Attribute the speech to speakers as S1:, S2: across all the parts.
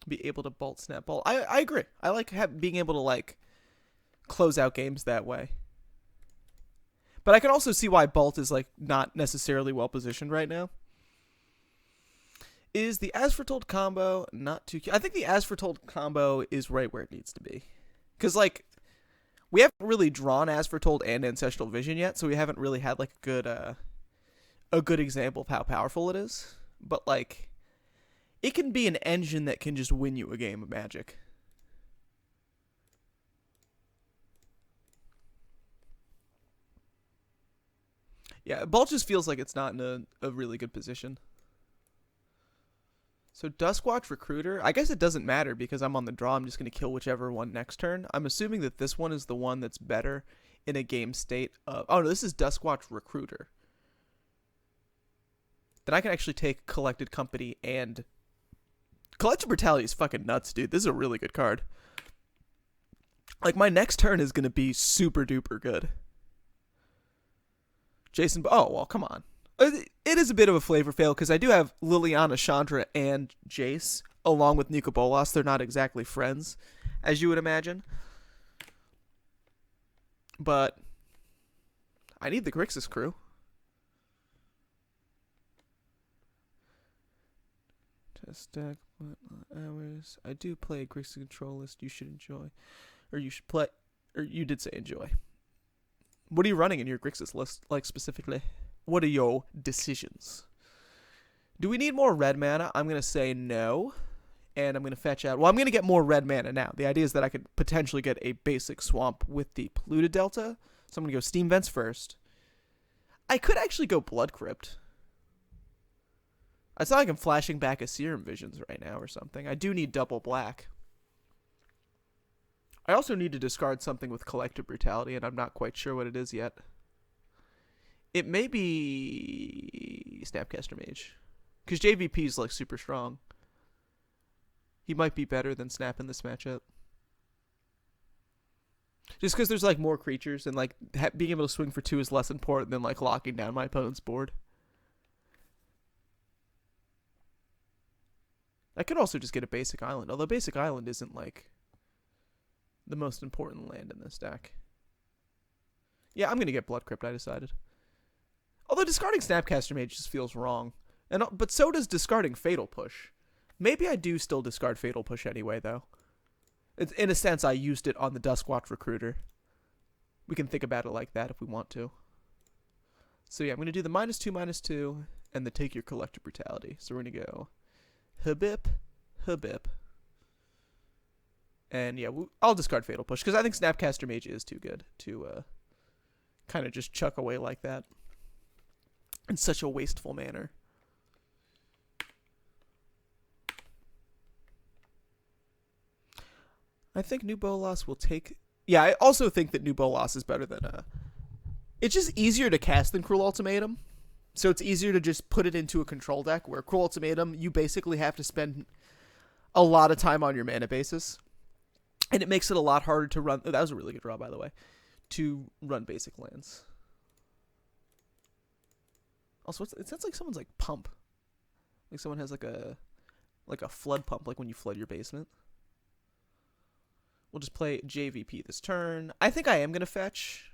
S1: Be able to bolt, snap, bolt. I agree. I like being able to like close out games that way. But I can also see why bolt is like not necessarily well positioned right now. Is the as foretold combo not too? I think the as foretold combo is right where it needs to be, because like we haven't really drawn as foretold and ancestral vision yet, so we haven't really had like a good example of how powerful it is. But like, it can be an engine that can just win you a game of Magic. Yeah, bolt just feels like it's not in a really good position. So Duskwatch Recruiter, I guess it doesn't matter because I'm on the draw. I'm just going to kill whichever one next turn. I'm assuming that this one is the one that's better in a game state of... Oh, no, this is Duskwatch Recruiter. Then I can actually take Collected Company and... Collected Brutality is fucking nuts, dude. This is a really good card. Like, my next turn is going to be super duper good. Jason... Oh, well, come on. It is a bit of a flavor fail because I do have Liliana, Chandra, and Jace along with Nicol Bolas. They're not exactly friends, as you would imagine. But I need the Grixis crew. Test deck, but hours. I do play a Grixis control list. You should enjoy, or you should play, or you did say enjoy. What are you running in your Grixis list, like specifically? What are your decisions? Do we need more red mana? I'm going to say no. And I'm going to fetch out... Well, I'm going to get more red mana now. The idea is that I could potentially get a basic swamp with the Polluted Delta. So I'm going to go Steam Vents first. I could actually go Blood Crypt. It's not like I'm flashing back a Serum Visions right now or something. I do need double black. I also need to discard something with Collective Brutality, and I'm not quite sure what it is yet. It may be Snapcaster Mage. Because JVP is like super strong. He might be better than Snap in this matchup. Just because there's like more creatures and like being able to swing for 2 is less important than like locking down my opponent's board. I could also just get a basic island. Although basic island isn't like the most important land in this deck. Yeah, I'm going to get Blood Crypt, I decided. Although discarding Snapcaster Mage just feels wrong. But so does discarding Fatal Push. Maybe I do still discard Fatal Push anyway, though. In a sense, I used it on the Duskwatch Recruiter. We can think about it like that if we want to. So yeah, I'm going to do the -2/-2, and the take your Collective Brutality. So we're going to go Habip, Habip. And yeah, I'll discard Fatal Push, because I think Snapcaster Mage is too good to kind of just chuck away like that. In such a wasteful manner. I think New Bolas will take... Yeah, I also think that New Bolas is better than... It's just easier to cast than Cruel Ultimatum. So it's easier to just put it into a control deck, where Cruel Ultimatum, you basically have to spend a lot of time on your mana basis. And it makes it a lot harder to run... Oh, that was a really good draw, by the way. To run basic lands. Also, it sounds like someone's like pump. Like someone has like a flood pump, like when you flood your basement. We'll just play JVP this turn. I think I am going to fetch.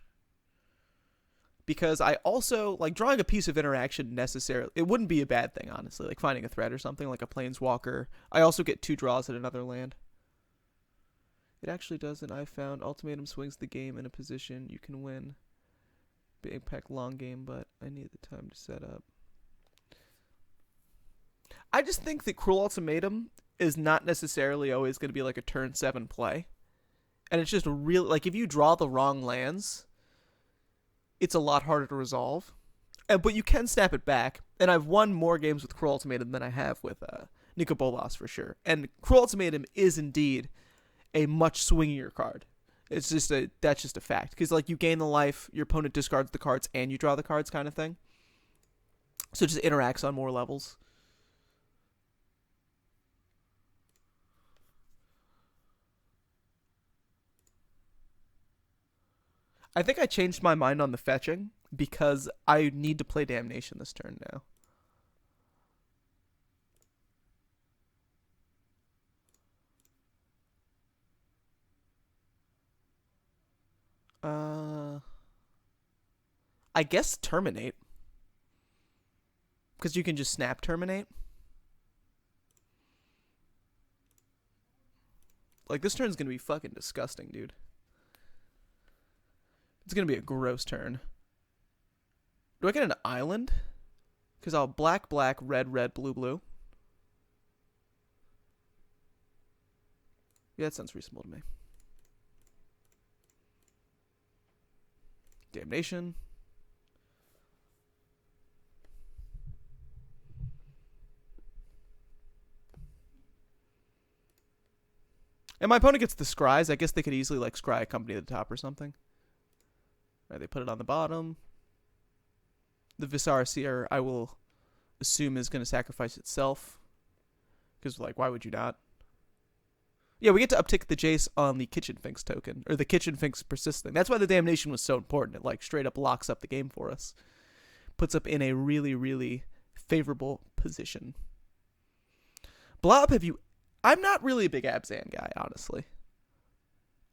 S1: Because I also, like, drawing a piece of interaction necessarily, it wouldn't be a bad thing, honestly. Like finding a threat or something, like a Planeswalker. I also get 2 draws at another land. It actually doesn't. I found Ultimatum swings the game in a position you can win. Big impact long game, but I need the time to set up. I just think that Cruel Ultimatum is not necessarily always going to be like a turn 7 play. And it's just really, like, if you draw the wrong lands, it's a lot harder to resolve. But you can snap it back. And I've won more games with Cruel Ultimatum than I have with Nicol Bolas for sure. And Cruel Ultimatum is indeed a much swingier card. That's just a fact. Because, like, you gain the life, your opponent discards the cards, and you draw the cards kind of thing. So it just interacts on more levels. I think I changed my mind on the fetching because I need to play Damnation this turn now. I guess terminate. Because you can just snap terminate. Like, this turn's going to be fucking disgusting, dude. It's going to be a gross turn. Do I get an island? Because I'll black, black, red, red, blue, blue. Yeah, that sounds reasonable to me. Damnation. And my opponent gets the scries. I guess they could easily like scry a company at the top or something. Right, they put it on the bottom. The Visara Seer, I will assume, is going to sacrifice itself. Because, like, why would you not? Yeah, we get to uptick the Jace on the Kitchen Finks token. Or the Kitchen Finks persisting. That's why the Damnation was so important. It, like, straight up locks up the game for us. Puts up in a really, really favorable position. Blob, have you... I'm not really a big Abzan guy, honestly.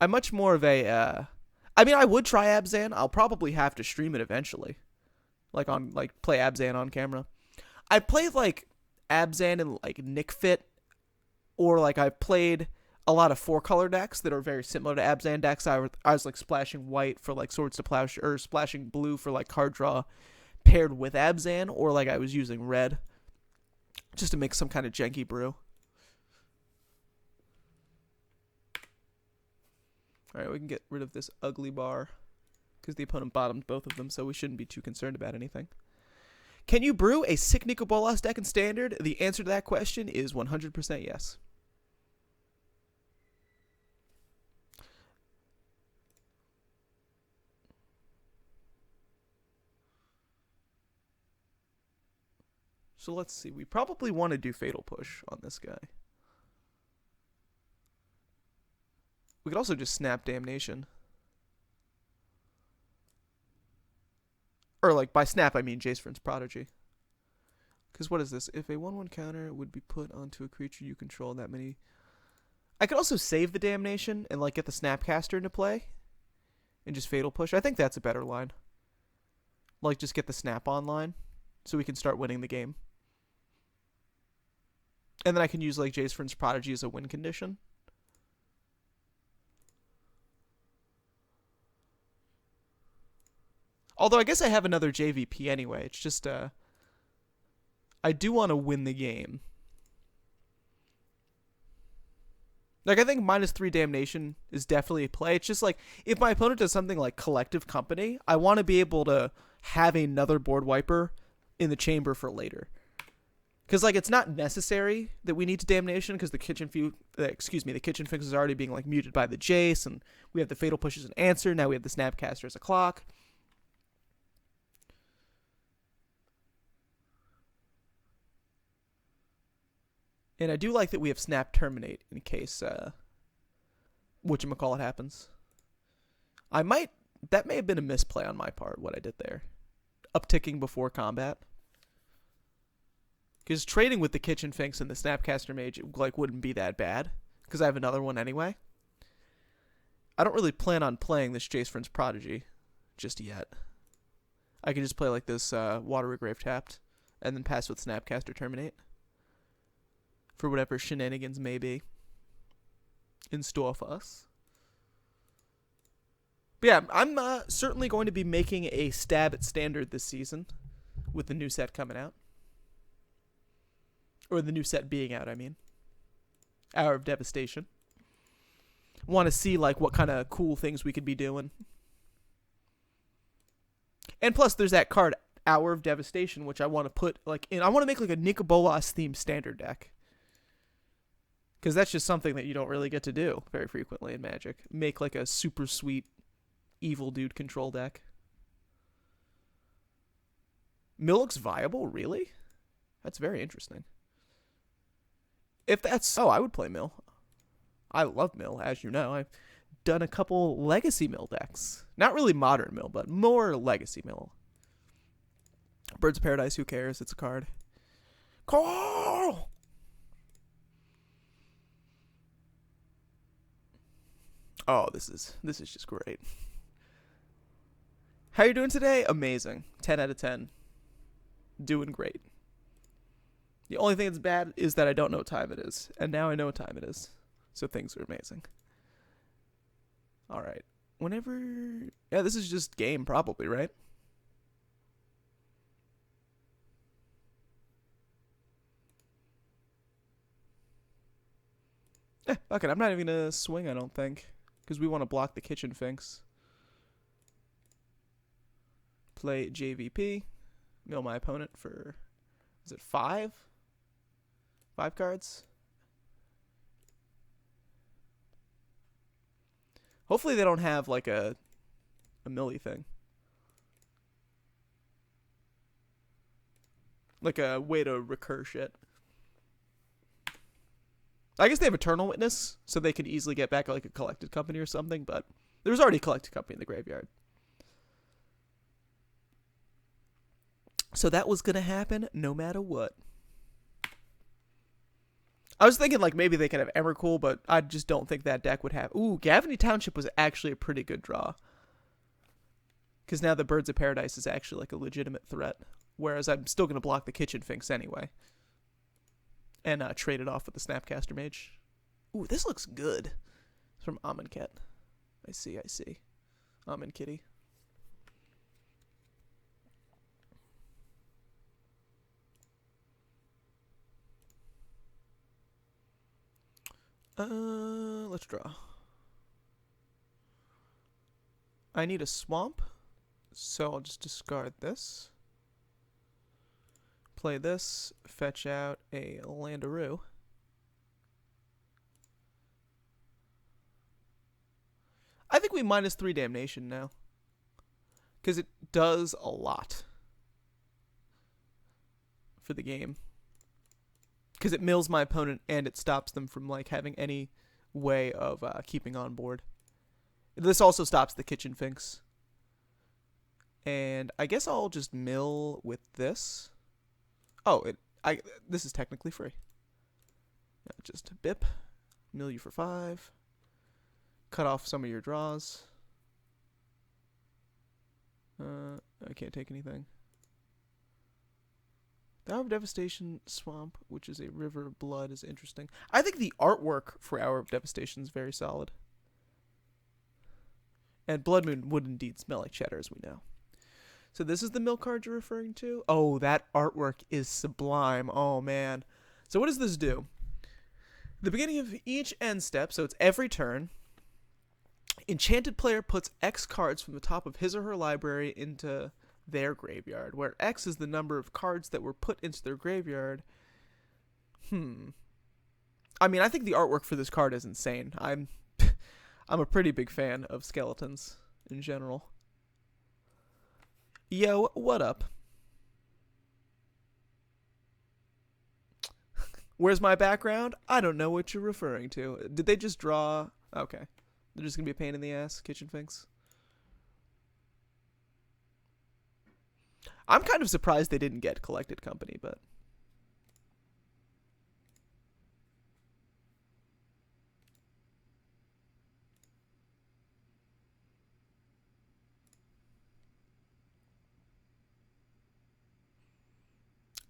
S1: I'm much more of a... I mean, I would try Abzan. I'll probably have to stream it eventually. Like, play Abzan on camera. I played, like, Abzan and, like, Nick Fit. Or, like, I've played a lot of 4-color decks that are very similar to Abzan decks. I was, like, splashing white for, like, Swords to Plowshare, or splashing blue for, like, card draw paired with Abzan. Or, like, I was using red just to make some kind of janky brew. Alright, we can get rid of this ugly bar. Because the opponent bottomed both of them, so we shouldn't be too concerned about anything. Can you brew a sick Nicol Bolas deck in Standard? The answer to that question is 100% yes. So let's see. We probably want to do Fatal Push on this guy. We could also just snap Damnation. Or, like, by snap, I mean Jace Vryn's Prodigy. Because what is this? If a 1/1 counter would be put onto a creature you control that many... I could also save the Damnation and, like, get the Snapcaster into play. And just Fatal Push. I think that's a better line. Like, just get the Snap on line. So we can start winning the game. And then I can use, like, Jace Vryn's Prodigy as a win condition. Although I guess I have another JVP anyway. It's just, I do want to win the game. Like, I think -3 Damnation is definitely a play. It's just like, if my opponent does something like Collective Company, I want to be able to have another board wiper in the chamber for later. Because, like, it's not necessary that we need to Damnation, because the Kitchen Finks is already being, like, muted by the Jace, and we have the Fatal Push as an answer. Now we have the Snapcaster as a clock. And I do like that we have Snap Terminate in case whatchamacallit happens. That may have been a misplay on my part, what I did there. Upticking before combat. Because trading with the Kitchen Finks and the Snapcaster Mage, like, wouldn't be that bad. Because I have another one anyway. I don't really plan on playing this Jace Vryn's Prodigy just yet. I can just play like this Water Regrave tapped. And then pass with Snapcaster Terminate. For whatever shenanigans may be in store for us. But yeah, I'm certainly going to be making a stab at Standard this season with the new set coming out. Or the new set being out, I mean. Hour of Devastation. Want to see, like, what kind of cool things we could be doing. And plus, there's that card, Hour of Devastation, which I want to put, like, in. I want to make, like, a Nicol Bolas themed Standard deck. Because that's just something that you don't really get to do very frequently in Magic. Make, like, a super sweet evil dude control deck. Mill looks viable? Really? That's very interesting. If that's... Oh, I would play Mill. I love Mill, as you know. I've done a couple Legacy Mill decks. Not really Modern Mill, but more Legacy Mill. Birds of Paradise, who cares? It's a card. Carl! Oh, this is just great. How you doing today? Amazing. 10 out of 10. Doing great. The only thing that's bad is that I don't know what time it is. And now I know what time it is. So things are amazing. Alright. Whenever... Yeah, this is just game probably, right? Fuck it. I'm not even gonna swing, I don't think. Because we want to block the kitchen finks. Play JVP. Mill my opponent for... Is it 5? 5 cards? Hopefully they don't have like a millie thing. Like a way to recur shit. I guess they have Eternal Witness, so they could easily get back like a Collected Company or something, but there was already a Collected Company in the graveyard. So that was going to happen no matter what. I was thinking like maybe they could have Emrakul, but I just don't think that deck would have... Ooh, Gavany Township was actually a pretty good draw. Because now the Birds of Paradise is actually like a legitimate threat. Whereas I'm still going to block the Kitchen Finks anyway. And trade it off with the Snapcaster Mage. Ooh, this looks good. It's from Amonkhet. I see. Amon Kitty. Let's draw. I need a swamp, so I'll just discard this. Play this, fetch out a Landaroo. I think we -3 Damnation now. Because it does a lot for the game. Because it mills my opponent and it stops them from like having any way of keeping on board. This also stops the Kitchen Finks. And I guess I'll just mill with this. Oh, this is technically free. Just bip, mill you for 5. Cut off some of your draws. I can't take anything. The Hour of Devastation Swamp, which is a River of Blood, is interesting. I think the artwork for Hour of Devastation is very solid. And Blood Moon would indeed smell like cheddar, as we know. So this is the mill card you're referring to? Oh, that artwork is sublime. Oh, man. So what does this do? The beginning of each end step, so it's every turn, enchanted player puts X cards from the top of his or her library into their graveyard, where X is the number of cards that were put into their graveyard. I mean, I think the artwork for this card is insane. I'm a pretty big fan of skeletons in general. Yo, what up? Where's my background? I don't know what you're referring to. Did they just draw... Okay. They're just gonna be a pain in the ass, Kitchen Finks. I'm kind of surprised they didn't get Collected Company, but...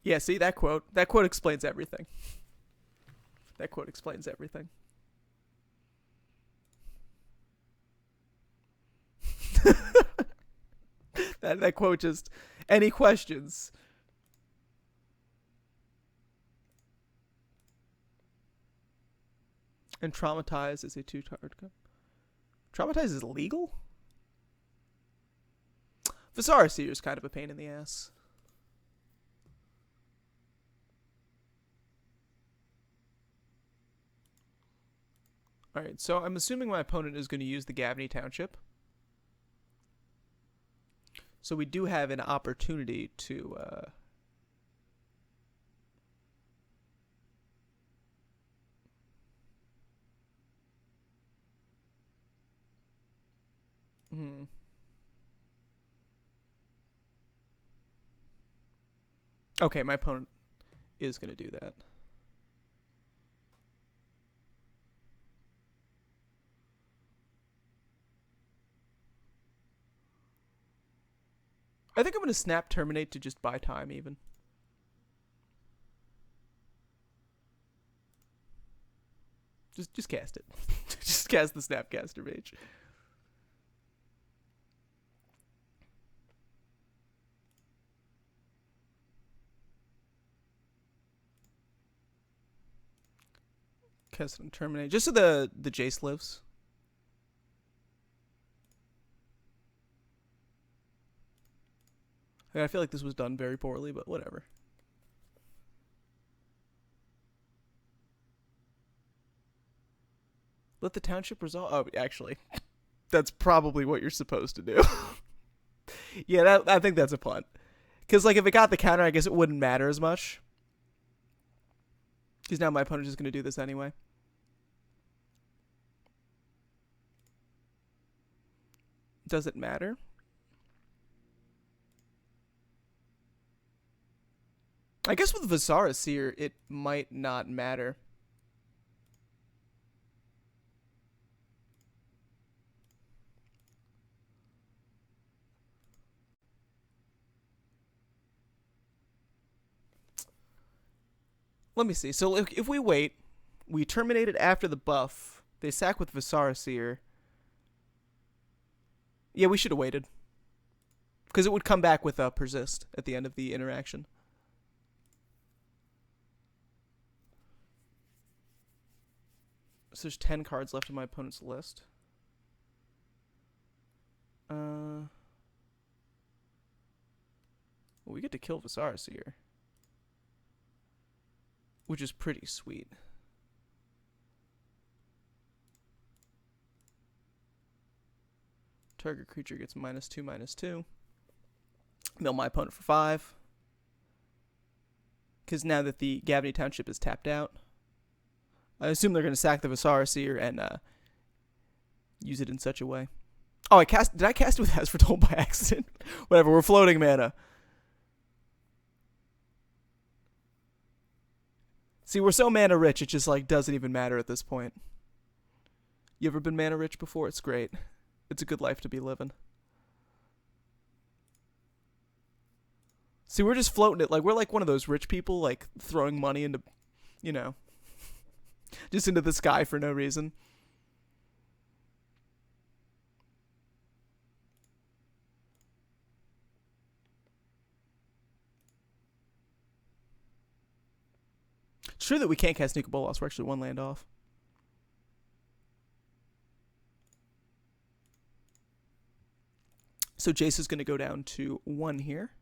S1: Yeah, see, that quote explains everything. That quote explains everything. that quote just... Any questions? And Traumatize is a 2-card card. Traumatize is legal? Visara Seer is kind of a pain in the ass. Alright, so I'm assuming my opponent is going to use the Gavany Township. So we do have an opportunity to... Okay, my opponent is going to do that. I think I'm going to snap terminate to just buy time even. Just cast it. Just cast the Snapcaster Mage. Cast and terminate. Just so the Jace lives. I feel like this was done very poorly, but whatever. Let the township resolve. Oh, actually, that's probably what you're supposed to do. Yeah, I think that's a punt. Because, like, if it got the counter, I guess it wouldn't matter as much. Because now my opponent is going to do this anyway. Does it matter? I guess with Visara Seer, it might not matter. Let me see. So if we wait, we terminate it after the buff. They sack with Visara Seer. Yeah, we should have waited. Because it would come back with a persist at the end of the interaction. So there's 10 cards left in my opponent's list. Well, we get to kill Visara Seer, which is pretty sweet. Target creature gets -2/-2. Mill my opponent for 5. Because now that the Gavany Township is tapped out, I assume they're going to sack the Visara Seer and use it in such a way. Oh, did I cast it with Asphodel by accident? Whatever, we're floating mana. See, we're so mana rich, it just like doesn't even matter at this point. You ever been mana rich before? It's great. It's a good life to be living. See, we're just floating it. Like, we're like one of those rich people, like, throwing money into, you know, just into the sky for no reason. It's true that we can't cast Nicol Bolas. We're actually 1 land off. So Jace is going to go down to 1 here.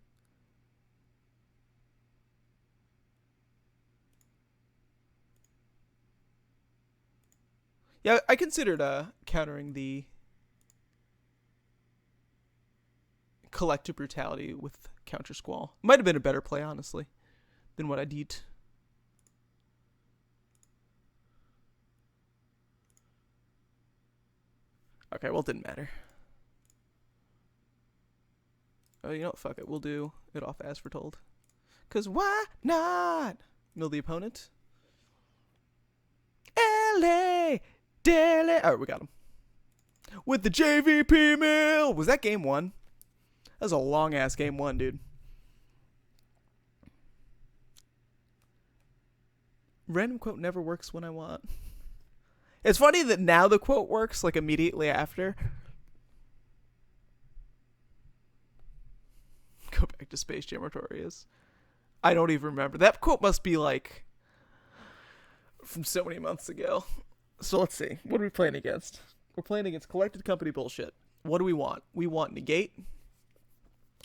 S1: Yeah, I considered countering the Collective Brutality with Counter Squall. Might have been a better play, honestly, than what I did. Okay, well, it didn't matter. Oh, you know what? Fuck it. We'll do it off as foretold. Because why not? Mill the opponent. LA! Daily. Alright, we got him. With the JVP mill. Was that game 1? That was a long ass game 1, dude. Random quote never works when I want. It's funny that now the quote works like immediately after. Go back to Space Jam Artorias. I don't even remember. That quote must be like from so many months ago. So let's see. What are we playing against? We're playing against Collected Company bullshit. What do we want? We want Negate.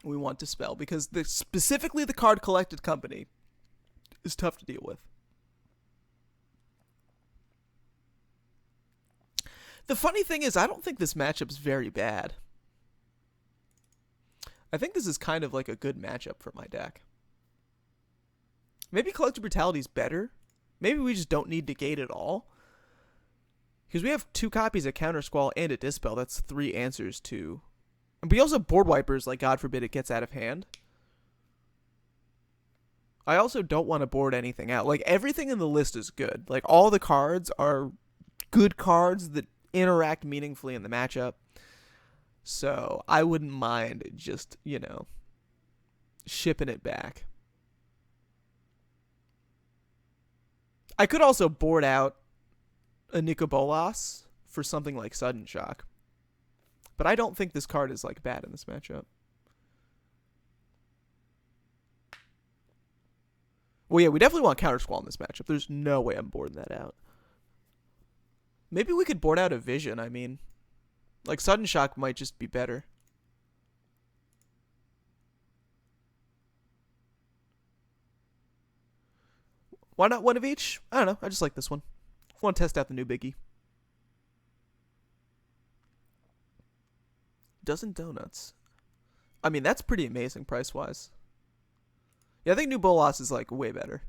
S1: We want Dispel. Because specifically the card Collected Company is tough to deal with. The funny thing is, I don't think this matchup's very bad. I think this is kind of like a good matchup for my deck. Maybe Collective Brutality's better. Maybe we just don't need Negate at all. Because we have 2 copies of Counter Squall and a Dispel. That's 3 answers to... And we also have Board Wipers, like God forbid it gets out of hand. I also don't want to board anything out. Like, everything in the list is good. Like, all the cards are good cards that interact meaningfully in the matchup. So, I wouldn't mind just, you know, shipping it back. I could also board out a Nicol Bolas for something like Sudden Shock. But I don't think this card is like bad in this matchup. Well, yeah, we definitely want Counter Squall in this matchup. There's no way I'm boarding that out. Maybe we could board out a Vision, I mean. Like, Sudden Shock might just be better. Why not one of each? I don't know. I just like this one. I want to test out the new biggie. Dozen donuts. I mean, that's pretty amazing price-wise. Yeah, I think new Bolas is, like, way better.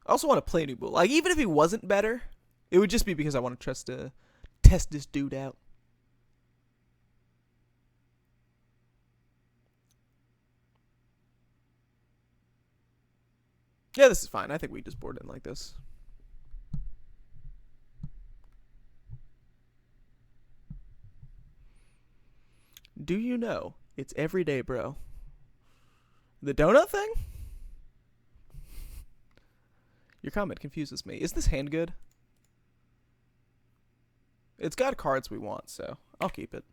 S1: I also want to play new Bolas. Like, even if he wasn't better, it would just be because I want to test this dude out. Yeah, this is fine. I think we just board in like this. Do you know it's every day, bro? The donut thing? Your comment confuses me. Is this hand good? It's got cards we want, so I'll keep it.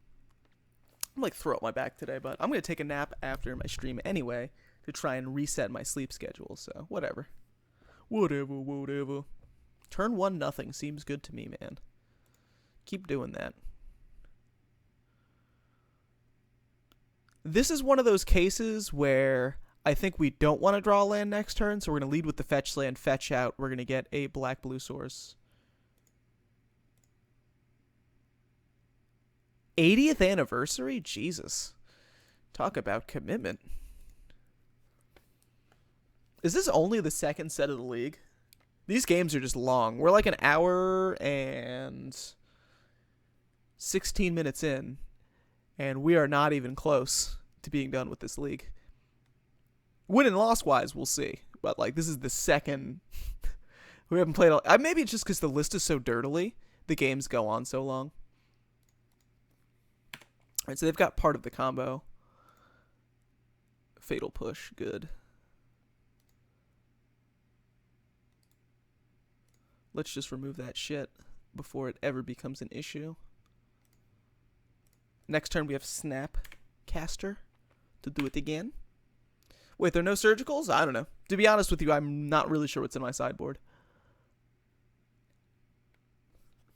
S1: I'm like throw up my back today, but I'm going to take a nap after my stream anyway to try and reset my sleep schedule, so whatever. Whatever. Turn 1 nothing seems good to me, man. Keep doing that. This is one of those cases where I think we don't want to draw a land next turn, so we're going to lead with the fetch land, fetch out. We're going to get a black-blue source. 80th anniversary? Jesus. Talk about commitment. Is this only the second set of the league? These games are just long. We're like an hour and 16 minutes in, and we are not even close to being done with this league. Win and loss wise, we'll see. But like, this is the second. We haven't played. Maybe it's just because the list is so dirtily. The games go on so long. All right, so they've got part of the combo. Fatal push, good. Let's just remove that shit before it ever becomes an issue. Next turn we have Snap Caster to do it again. Wait, there are no surgicals? I don't know. To be honest with you, I'm not really sure what's in my sideboard.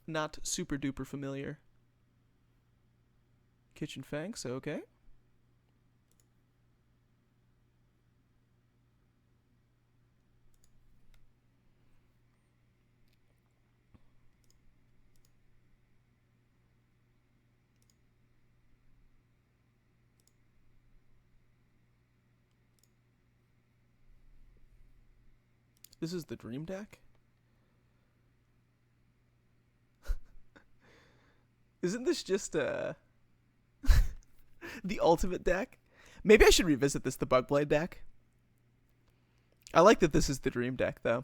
S1: Not super duper familiar. Kitchen Fangs, okay. This is the dream deck? Isn't this just the ultimate deck? Maybe I should revisit this, the Bugblade deck. I like that this is the dream deck, though.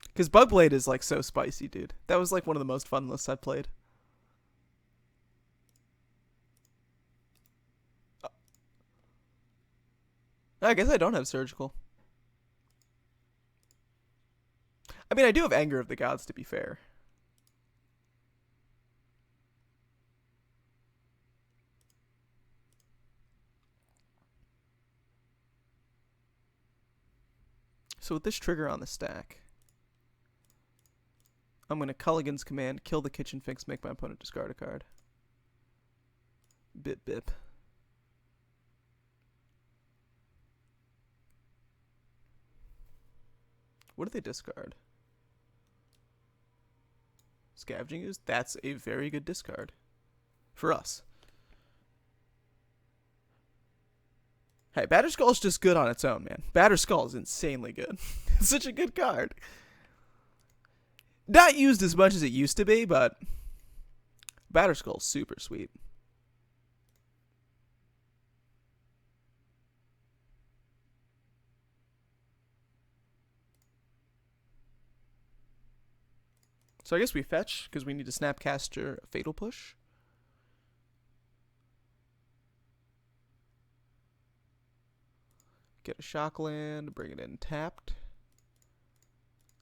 S1: Because Bugblade is, like, so spicy, dude. That was, like, one of the most fun lists I've played. I guess I don't have Surgical. I mean, I do have Anger of the Gods, to be fair. So with this trigger on the stack, I'm going to Culligan's Command, kill the Kitchen Finks, make my opponent discard a card. Bip bip. What do they discard? Scavenging Ooze? That's a very good discard. For us. Hey, Batterskull is just good on its own, man. Batterskull is insanely good. It's such a good card. Not used as much as it used to be, but Batterskull is super sweet. So I guess we fetch, because we need to Snapcaster a Fatal Push. Get a shock land, bring it in tapped.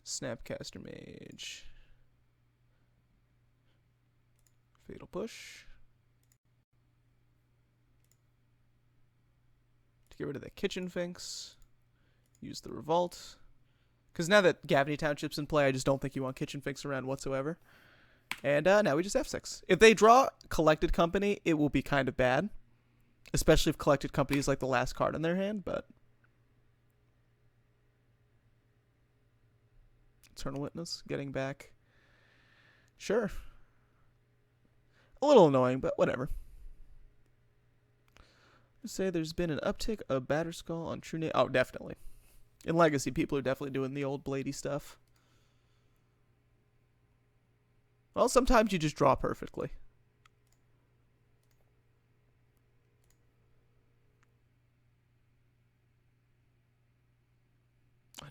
S1: Snapcaster Mage. Fatal Push. To get rid of the Kitchen Finks. Use the Revolt. Because now that Gavany Township's in play, I just don't think you want Kitchen Finks around whatsoever. And now we just F6. If they draw Collected Company, it will be kind of bad. Especially if Collected Company is like the last card in their hand, but... Eternal Witness, getting back. Sure. A little annoying, but whatever. Say there's been an uptick of Batterskull on True Name. Oh, definitely. In Legacy, people are definitely doing the old Blady stuff. Well, sometimes you just draw perfectly.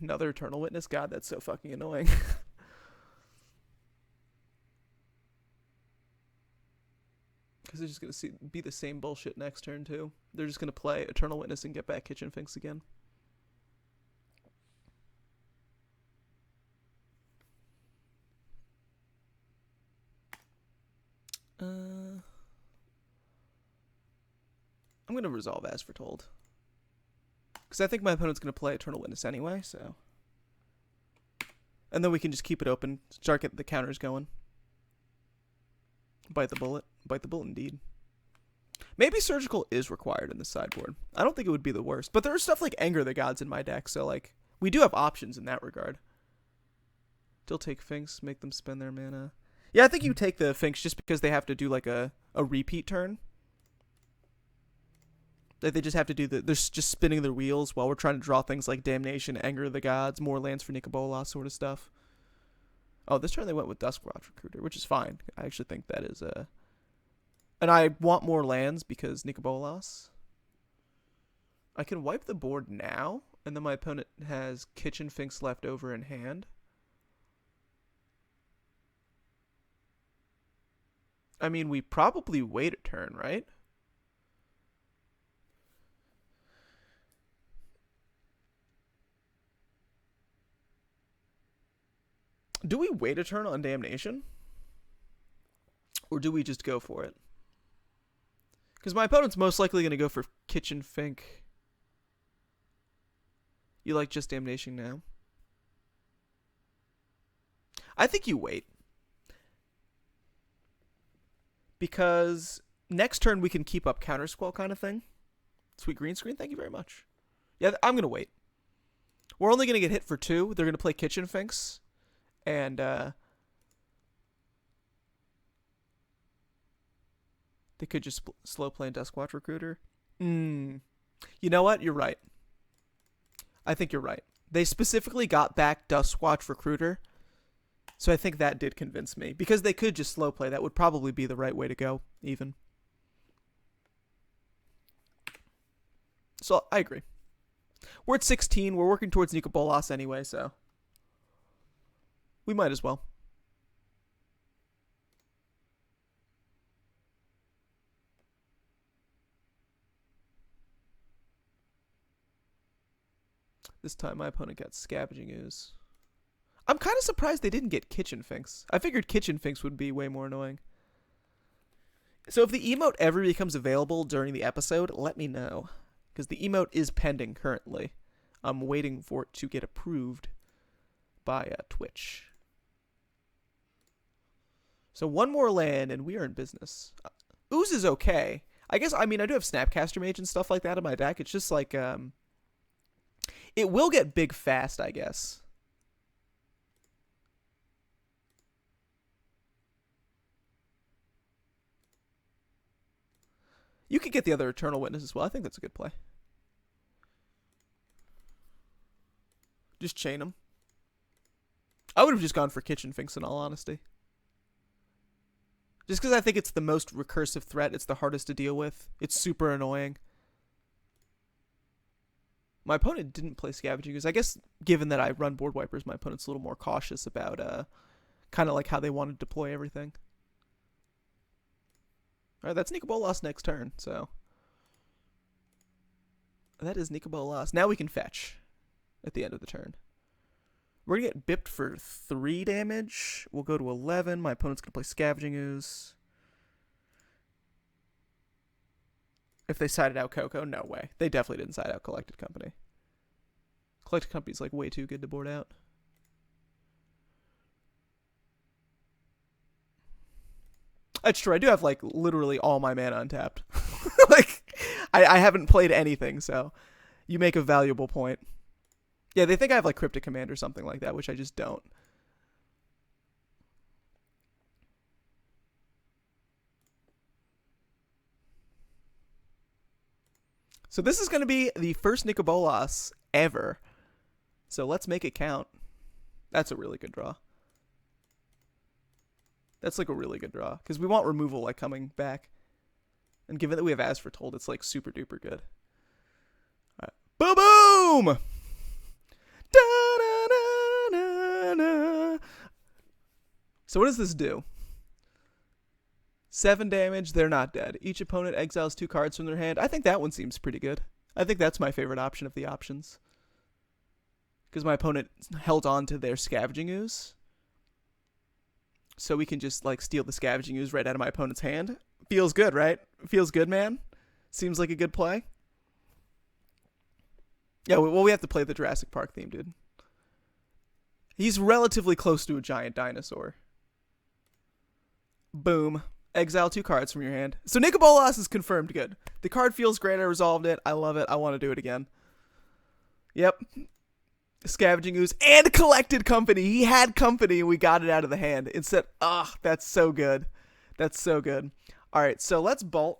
S1: Another Eternal Witness? God, that's so fucking annoying. Because they're just going to be the same bullshit next turn, too. They're just going to play Eternal Witness and get back Kitchen Finks again. I'm going to resolve as foretold. Because I think my opponent's going to play Eternal Witness anyway, so... And then we can just keep it open, start getting the counters going. Bite the bullet. Bite the bullet, indeed. Maybe Surgical is required in the sideboard. I don't think it would be the worst. But there's stuff like Anger the Gods in my deck, so, like, we do have options in that regard. Still take Finks, make them spend their mana. Yeah, I think you take the Finks just because they have to do, like, a repeat turn. Like, they just have to do they're just spinning their wheels while we're trying to draw things like Damnation, Anger of the Gods, more lands for Nicol Bolas sort of stuff. Oh, this turn they went with Duskwatch Recruiter, which is fine. I actually think that is a... And I want more lands because Nicol Bolas. I can wipe the board now, and then my opponent has Kitchen Finks left over in hand. I mean, we probably wait a turn, right? Do we wait a turn on Damnation? Or do we just go for it? Because my opponent's most likely going to go for Kitchen Fink. You like just Damnation now? I think you wait. Because next turn we can keep up Countersquall kind of thing. Sweet green screen, thank you very much. Yeah, I'm going to wait. We're only going to get hit for 2. They're going to play Kitchen Finks. And, they could just slow play in Duskwatch Recruiter. You know what? You're right. I think you're right. They specifically got back Duskwatch Recruiter. So I think that did convince me. Because they could just slow play. That would probably be the right way to go, even. So, I agree. We're at 16. We're working towards Nicol Bolas anyway, so... We might as well. This time my opponent got Scavenging Ooze. I'm kind of surprised they didn't get Kitchen Finks. I figured Kitchen Finks would be way more annoying. So if the emote ever becomes available during the episode, let me know. Because the emote is pending currently. I'm waiting for it to get approved by Twitch. So one more land, and we are in business. Ooze is okay. I guess, I mean, I do have Snapcaster Mage and stuff like that in my deck. It's just like, it will get big fast, I guess. You could get the other Eternal Witness as well. I think that's a good play. Just chain them. I would have just gone for Kitchen Finks in all honesty. Just because I think it's the most recursive threat. It's the hardest to deal with. It's super annoying. My opponent didn't play Scavenging Ooze. I guess given that I run Board Wipers, my opponent's a little more cautious about kind of like how they want to deploy everything. Alright, that's Nicol Bolas next turn, so... That is Nicol Bolas. Now we can fetch at the end of the turn. We're going to get bipped for 3 damage. We'll go to 11. My opponent's going to play Scavenging Ooze. If they sided out Coco, no way. They definitely didn't side out Collected Company. Collected Company's like way too good to board out. That's true. I do have like literally all my mana untapped. Like I haven't played anything, so you make a valuable point. Yeah, they think I have like Cryptic Command or something like that, which I just don't. So this is going to be the first Nicol Bolas ever. So let's make it count. That's a really good draw. That's like a really good draw. Because we want removal like coming back. And given that we have As Foretold, it's like super duper good. All right. Boom boom! Da, da, da, da, da. So what does this do? 7 damage, they're not dead. Each opponent exiles 2 cards from their hand. I think that one seems pretty good. I think that's my favorite option of the options. Because my opponent held on to their Scavenging Ooze. So we can just like steal the Scavenging Ooze right out of my opponent's hand. Feels good, right? Feels good, man. Seems like a good play. Yeah, well, we have to play the Jurassic Park theme, dude. He's relatively close to a giant dinosaur. Boom. Exile 2 cards from your hand. So Nicol Bolas is confirmed good. The card feels great. I resolved it. I love it. I want to do it again. Yep. Scavenging Ooze and Collected Company. He had company and we got it out of the hand. Instead, that's so good. That's so good. All right, so let's bolt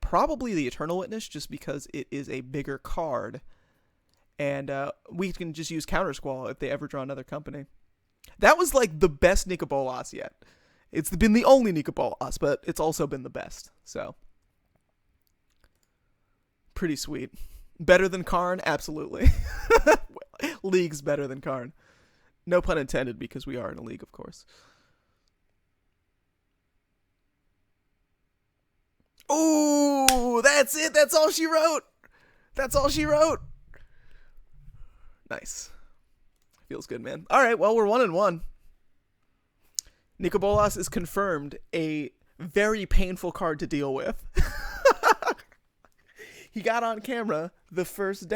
S1: probably the Eternal Witness just because it is a bigger card. And we can just use Counter Squall if they ever draw another company. That was like the best Nicol Bolas yet. It's been the only Nicol Bolas, but it's also been the best. So, pretty sweet. Better than Karn? Absolutely. League's better than Karn. No pun intended, because we are in a league, of course. Ooh, that's it. That's all she wrote. That's all she wrote. Nice. Feels good, man. All right, well, we're 1-1. Nicol Bolas is confirmed a very painful card to deal with. He got on camera the first day.